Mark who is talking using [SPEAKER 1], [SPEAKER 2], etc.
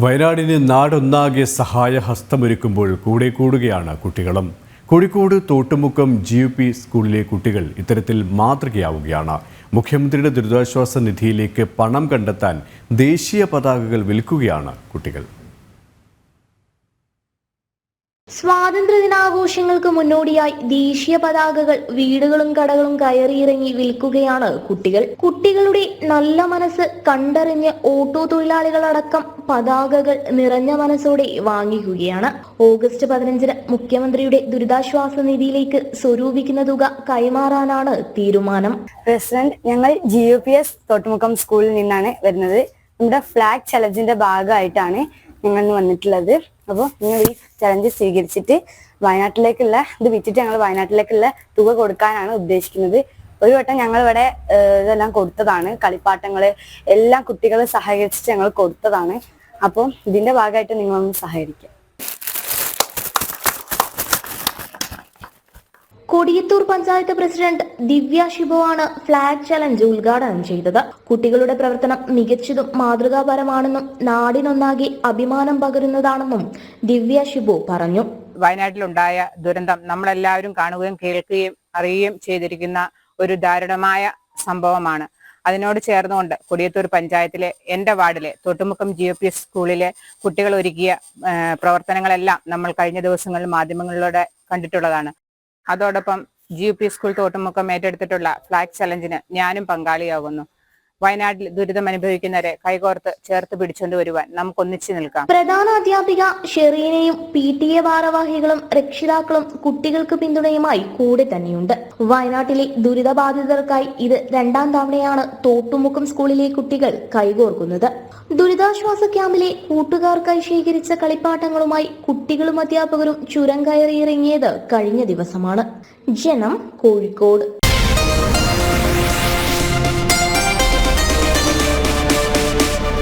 [SPEAKER 1] വയനാടിന് നാടൊന്നാകെ സഹായഹസ്തമൊരുക്കുമ്പോൾ കൂടെ കൂടുകയാണ് കുട്ടികളും. കോഴിക്കോട് തോട്ടുമുക്കം GUP സ്കൂളിലെ കുട്ടികൾ ഇത്തരത്തിൽ മാതൃകയാവുകയാണ്. മുഖ്യമന്ത്രിയുടെ ദുരിതാശ്വാസ നിധിയിലേക്ക് പണം കണ്ടെത്താൻ ദേശീയ പതാകകൾ വിൽക്കുകയാണ് കുട്ടികൾ.
[SPEAKER 2] സ്വാതന്ത്ര്യദിനാഘോഷങ്ങൾക്ക് മുന്നോടിയായി ദേശീയ പതാകകൾ വീടുകളും കടകളും കയറിയിറങ്ങി വിൽക്കുകയാണ് കുട്ടികൾ. കുട്ടികളുടെ നല്ല മനസ്സ് കണ്ടറിഞ്ഞ് ഓട്ടോ തൊഴിലാളികളടക്കം പതാകകൾ നിറഞ്ഞ മനസ്സോടെ വാങ്ങിക്കുകയാണ്. ഓഗസ്റ്റ് 15 മുഖ്യമന്ത്രിയുടെ ദുരിതാശ്വാസ നിധിയിലേക്ക് സ്വരൂപിക്കുന്ന തുക കൈമാറാനാണ് തീരുമാനം.
[SPEAKER 3] പ്രസിഡന്റ്, ഞങ്ങൾ GUPS തോട്ടുമുക്കം സ്കൂളിൽ നിന്നാണ് വരുന്നത്. നമ്മുടെ ഫ്ലാഗ് ചലഞ്ചിന്റെ ഭാഗമായിട്ടാണ് ഞങ്ങൾ വന്നിട്ടുള്ളത്. അപ്പോൾ നിങ്ങൾ ഈ ചലഞ്ച് സ്വീകരിച്ചിട്ട് വയനാട്ടിലേക്കുള്ള ഇത് വിറ്റിട്ട് ഞങ്ങൾ വയനാട്ടിലേക്കുള്ള തുക കൊടുക്കാനാണ് ഉദ്ദേശിക്കുന്നത്. ഒരു വട്ടം ഞങ്ങൾ ഇവിടെ ഇതെല്ലാം കൊടുത്തതാണ്, കളിപ്പാട്ടങ്ങള് എല്ലാം കുട്ടികളെ സഹകരിച്ചിട്ട് ഞങ്ങൾ കൊടുത്തതാണ്. അപ്പോൾ ഇതിന്റെ ഭാഗമായിട്ട് നിങ്ങളൊന്ന് സഹകരിക്കുക.
[SPEAKER 2] കൊടിയത്തൂർ പഞ്ചായത്ത് പ്രസിഡന്റ് ദിവ്യ ഷിബു ആണ് ഫ്ലാഗ് ചലഞ്ച് ഉദ്ഘാടനം ചെയ്തത്. കുട്ടികളുടെ പ്രവർത്തനം മികച്ചതും മാതൃകാപരമാണെന്നും നാടിനൊന്നാകെ അഭിമാനം പകരുന്നതാണെന്നും ദിവ്യ ഷിബു പറഞ്ഞു.
[SPEAKER 4] വയനാട്ടിലുണ്ടായ ദുരന്തം നമ്മളെല്ലാവരും കാണുകയും കേൾക്കുകയും അറിയുകയും ചെയ്തിരിക്കുന്ന ഒരു ദാരുണമായ സംഭവമാണ്. അതിനോട് ചേർന്നുകൊണ്ട് കൊടിയത്തൂർ പഞ്ചായത്തിലെ എൻ്റെ വാർഡിലെ തോട്ടുമുക്കം GUPS സ്കൂളിലെ കുട്ടികൾ ഒരുക്കിയ പ്രവർത്തനങ്ങളെല്ലാം നമ്മൾ കഴിഞ്ഞ ദിവസങ്ങളിൽ മാധ്യമങ്ങളിലൂടെ കണ്ടിട്ടുള്ളതാണ്. അതോടൊപ്പം GUP സ്കൂൾ തോട്ടുമുക്കം ഏറ്റെടുത്തിട്ടുള്ള ഫ്ലാഗ് ചലഞ്ചിന് ഞാനും പങ്കാളിയാകുന്നു. വയനാട്ടിൽ ദുരിതം അനുഭവിക്കുന്നവരെ കൈകോർത്ത് ചേർത്ത് പിടിച്ചുകൊണ്ട് വരുവാൻ നമുക്ക് ഒന്നിച്ചു നിൽക്കാം.
[SPEAKER 2] പ്രധാന അധ്യാപിക ഷെറീനയും PTA ഭാരവാഹികളും രക്ഷിതാക്കളും കുട്ടികൾക്ക് പിന്തുണയുമായി കൂടെ തന്നെയുണ്ട്. വയനാട്ടിലെ ദുരിതബാധിതർക്കായി ഇത് 2ാം തവണയാണ് തോട്ടുമുക്കം സ്കൂളിലെ കുട്ടികൾ കൈകോർക്കുന്നത്. ദുരിതാശ്വാസ ക്യാമ്പിലെ കൂട്ടുകാർക്കായി ശേഖരിച്ച കളിപ്പാട്ടങ്ങളുമായി കുട്ടികളും അധ്യാപകരും ചുരം കയറിയിറങ്ങിയത് കഴിഞ്ഞ ദിവസമാണ്. ജനം, കോഴിക്കോട്.